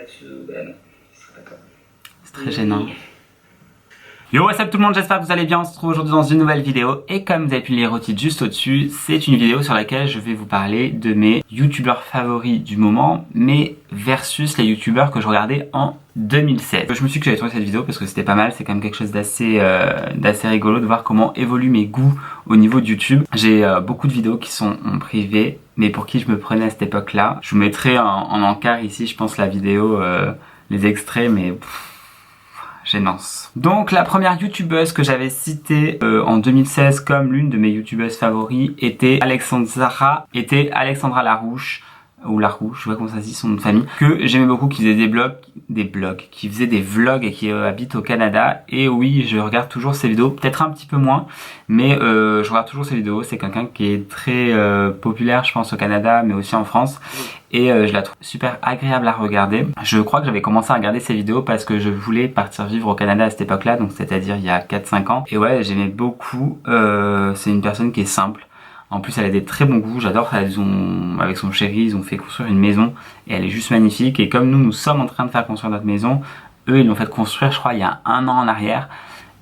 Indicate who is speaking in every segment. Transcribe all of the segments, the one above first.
Speaker 1: non, ce serait pas comme.
Speaker 2: C'est très gênant. Yo, what's up tout le monde, j'espère que vous allez bien. On se retrouve aujourd'hui dans une nouvelle vidéo. Et comme vous avez pu lire au titre juste au-dessus, c'est une vidéo sur laquelle je vais vous parler de mes youtubeurs favoris du moment, mais versus les youtubeurs que je regardais en 2016. Je me suis dit que j'allais tourner cette vidéo parce que c'était pas mal, c'est quand même quelque chose d'assez rigolo de voir comment évoluent mes goûts au niveau de YouTube. J'ai beaucoup de vidéos qui sont en privé, mais pour qui je me prenais à cette époque-là. Je vous mettrai en encart ici, je pense, la vidéo, les extraits, mais... gênance. Donc la première youtubeuse que j'avais citée en 2016 comme l'une de mes youtubeuses favoris était Alexandra Larouche, ou Larouche, je sais pas comment ça se dit son nom de famille, que j'aimais beaucoup, qui faisait qui faisait des vlogs et qui habite au Canada. Et oui, je regarde toujours ses vidéos, peut-être un petit peu moins, mais je regarde toujours ses vidéos. C'est quelqu'un qui est très populaire, je pense, au Canada, mais aussi en France. Et je la trouve super agréable à regarder. Je crois que j'avais commencé à regarder ses vidéos parce que je voulais partir vivre au Canada à cette époque-là, donc c'est-à-dire il y a 4-5 ans. Et ouais, j'aimais beaucoup. C'est une personne qui est simple. En plus, elle a des très bons goûts. J'adore. Avec son chéri, ils ont fait construire une maison et elle est juste magnifique. Et comme nous sommes en train de faire construire notre maison, eux, ils l'ont fait construire, je crois, il y a 1 an en arrière.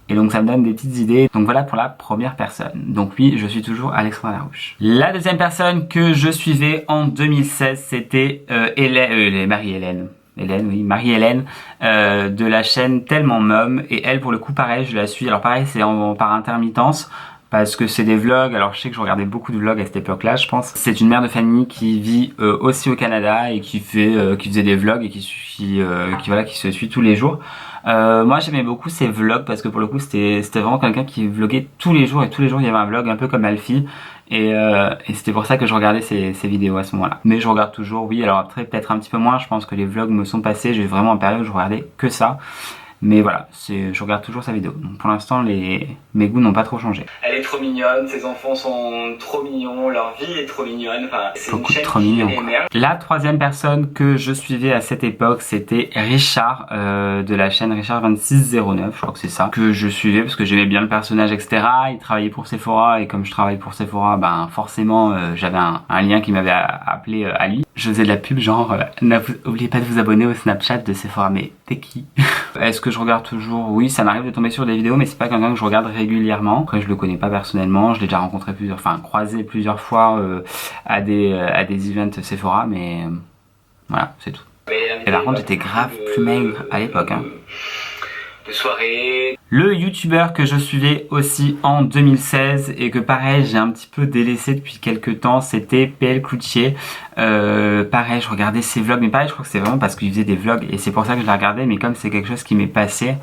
Speaker 2: Et donc ça me donne des petites idées. Donc voilà pour la première personne. Donc oui, je suis toujours Alexandra Larouche. La deuxième personne que je suivais en 2016, c'était Marie-Hélène. Marie-Hélène de la chaîne Tellement Mom. Et elle, pour le coup, pareil, je la suis. Alors pareil, c'est par intermittence. Parce que c'est des vlogs, alors je sais que je regardais beaucoup de vlogs à cette époque-là, je pense. C'est une mère de famille qui vit aussi au Canada et qui faisait des vlogs et qui se suit tous les jours. Moi j'aimais beaucoup ses vlogs parce que pour le coup c'était vraiment quelqu'un qui vloguait tous les jours et tous les jours il y avait un vlog un peu comme Alfie et c'était pour ça que je regardais ses vidéos à ce moment-là. Mais je regarde toujours, oui, alors après peut-être un petit peu moins, je pense que les vlogs me sont passés, j'ai vraiment une période où je regardais que ça. Mais voilà, je regarde toujours sa vidéo. Donc pour l'instant, mes goûts n'ont pas trop changé.
Speaker 1: Elle est trop mignonne, ses enfants sont trop mignons, leur vie est trop mignonne. Enfin, c'est une chaîne
Speaker 2: trop mignon. La troisième personne que je suivais à cette époque, c'était Richard de la chaîne Richard 2609, je crois que c'est ça, que je suivais parce que j'aimais bien le personnage, etc. Il travaillait pour Sephora et comme je travaille pour Sephora, ben forcément j'avais un lien qui m'avait appelé à lui. Je faisais de la pub genre n'oubliez pas de vous abonner au Snapchat de Sephora, mais t'es qui? Est-ce que je regarde toujours? Oui, ça m'arrive de tomber sur des vidéos, mais c'est pas quelqu'un que je regarde régulièrement. Après, je le connais pas personnellement, je l'ai déjà rencontré croisé plusieurs fois à des events Sephora, mais voilà, c'est tout. Et par contre, j'étais grave plus maigre à l'époque.
Speaker 1: De soirée.
Speaker 2: Le youtubeur que je suivais aussi en 2016 et que pareil j'ai un petit peu délaissé depuis quelques temps, c'était PL Cloutier. Pareil, je regardais ses vlogs, mais pareil je crois que c'est vraiment parce qu'il faisait des vlogs et c'est pour ça que je l'ai regardé, mais comme c'est quelque chose qui m'est passé,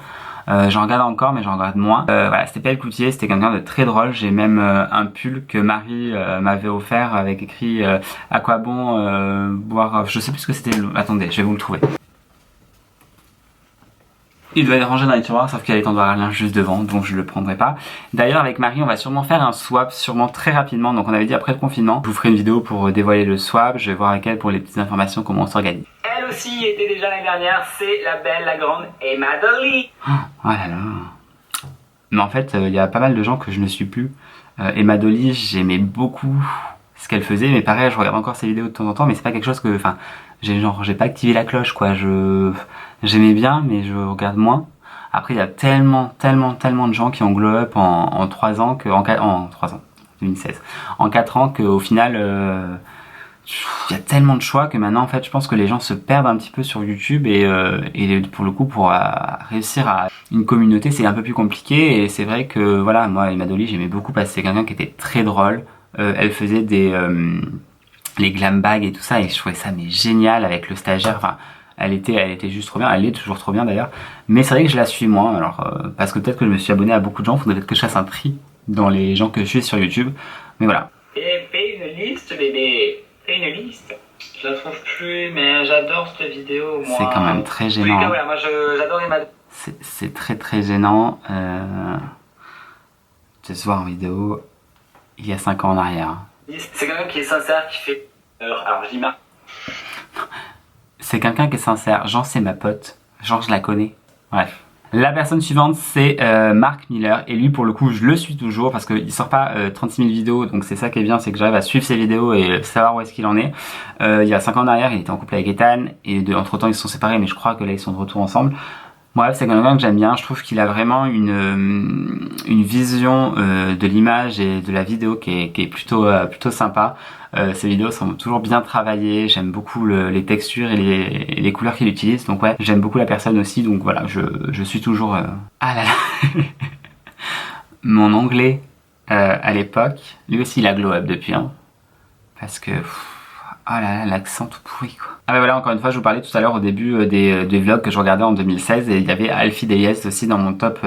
Speaker 2: j'en regarde encore mais j'en regarde moins. Voilà, c'était PL Cloutier, c'était quelqu'un de très drôle. J'ai même un pull que Marie m'avait offert avec écrit à quoi bon boire, je sais plus ce que c'était, attendez, je vais vous le trouver. Il doit être rangé dans les tiroirs, sauf qu'il y a les tendoirs à lin juste devant, donc je le prendrai pas. D'ailleurs, avec Marie, on va sûrement faire un swap, sûrement très rapidement. Donc on avait dit après le confinement. Je vous ferai une vidéo pour dévoiler le swap. Je vais voir avec elle pour les petites informations comment on s'organise.
Speaker 1: Elle aussi était déjà l'année dernière, c'est la belle, la grande Emma Dolly.
Speaker 2: Oh là là. Mais en fait, il y a pas mal de gens que je ne suis plus. Emma Dolly, j'aimais beaucoup ce qu'elle faisait, mais pareil, je regarde encore ses vidéos de temps en temps, mais c'est pas quelque chose que, enfin, j'ai pas activé la cloche, quoi. J'aimais bien, mais je regarde moins. Après, il y a tellement de gens qui ont glow up en 3 ans, en 3 ans, 2016, en 4 ans, qu'au final, il y a tellement de choix que maintenant, en fait, je pense que les gens se perdent un petit peu sur YouTube et pour le coup, pour réussir à une communauté, c'est un peu plus compliqué. Et c'est vrai que, voilà, moi, Emma Dolly, j'aimais beaucoup parce que c'est quelqu'un qui était très drôle. Elle faisait les glam bags et tout ça, et je trouvais ça mais génial avec le stagiaire. Enfin, elle était juste trop bien, elle est toujours trop bien d'ailleurs. Mais c'est vrai que je la suis moins, alors parce que peut-être que je me suis abonné à beaucoup de gens, faudrait peut-être que je fasse un tri dans les gens que je suis sur YouTube. Mais voilà.
Speaker 1: Et fais une liste, bébé. Fais une liste. Je la trouve plus, mais j'adore cette vidéo.
Speaker 2: C'est quand même très gênant.
Speaker 1: Oui, voilà, moi j'adore Emma.
Speaker 2: C'est très gênant. De se voir en vidéo il y a 5 ans en arrière.
Speaker 1: C'est quelqu'un qui est sincère, qui fait... Alors je dis ma...
Speaker 2: C'est quelqu'un qui est sincère. Genre c'est ma pote. Genre je la connais. Bref. La personne suivante c'est Mark Miller et lui pour le coup je le suis toujours parce qu'il sort pas 36 000 vidéos, donc c'est ça qui est bien, c'est que j'arrive à suivre ses vidéos et savoir où est-ce qu'il en est. Il y a 5 ans derrière il était en couple avec Ethan et entre temps ils se sont séparés, mais je crois que là ils sont de retour ensemble. Bref, c'est quelqu'un que j'aime bien, je trouve qu'il a vraiment une vision de l'image et de la vidéo qui est plutôt sympa. Ses vidéos sont toujours bien travaillées, j'aime beaucoup les textures et les couleurs qu'il utilise, donc ouais, j'aime beaucoup la personne aussi, donc voilà, je suis toujours... Ah là là mon anglais à l'époque, lui aussi il a glow up depuis, hein, parce que... Oh là là, l'accent tout pourri quoi. Ah bah voilà, encore une fois, je vous parlais tout à l'heure au début des vlogs que je regardais en 2016 et il y avait Alfie Deyes aussi dans mon top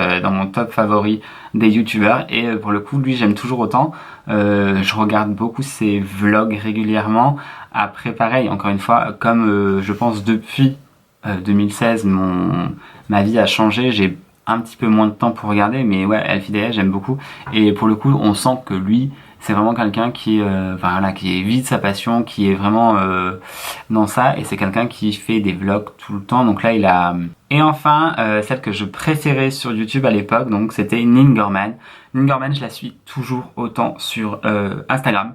Speaker 2: favori des youtubeurs et pour le coup, lui j'aime toujours autant. Je regarde beaucoup ses vlogs régulièrement. Après pareil, encore une fois, comme je pense depuis 2016, ma vie a changé, j'ai un petit peu moins de temps pour regarder, mais ouais, Alfie Deyes j'aime beaucoup et pour le coup, on sent que lui c'est vraiment quelqu'un qui vit de sa passion, qui est vraiment dans ça, et c'est quelqu'un qui fait des vlogs tout le temps, donc là il a... Et enfin, celle que je préférais sur YouTube à l'époque, donc c'était Ning Gorman. Ning Gorman, je la suis toujours autant sur Instagram.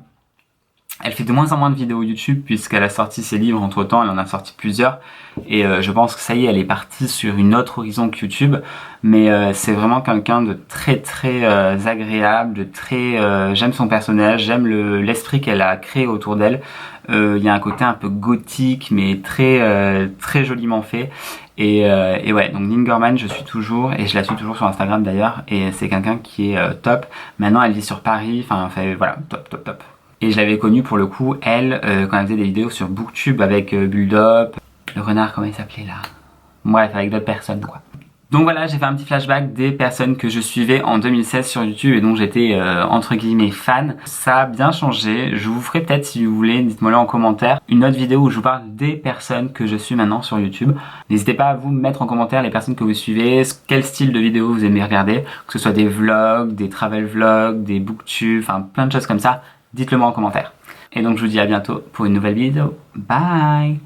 Speaker 2: Elle fait de moins en moins de vidéos YouTube puisqu'elle a sorti ses livres entre temps, elle en a sorti plusieurs et je pense que ça y est, elle est partie sur une autre horizon que YouTube, mais c'est vraiment quelqu'un de très agréable, de très... j'aime son personnage, j'aime l'esprit qu'elle a créé autour d'elle. Il y a un côté un peu gothique mais très joliment fait et ouais, donc Ning Gorman je suis toujours et je la suis toujours sur Instagram d'ailleurs et c'est quelqu'un qui est top. Maintenant elle vit sur Paris, enfin voilà, top. Et je l'avais connue pour le coup, elle, quand elle faisait des vidéos sur Booktube avec Bulldop, le renard, comment il s'appelait là? Bref, avec d'autres personnes quoi. Donc voilà, j'ai fait un petit flashback des personnes que je suivais en 2016 sur YouTube et dont j'étais entre guillemets fan. Ça a bien changé, je vous ferai peut-être si vous voulez, dites-moi là en commentaire, une autre vidéo où je vous parle des personnes que je suis maintenant sur YouTube. N'hésitez pas à vous mettre en commentaire les personnes que vous suivez, quel style de vidéo vous aimez regarder, que ce soit des vlogs, des travel vlogs, des booktubes, enfin plein de choses comme ça. Dites-le moi en commentaire. Et donc je vous dis à bientôt pour une nouvelle vidéo. Bye!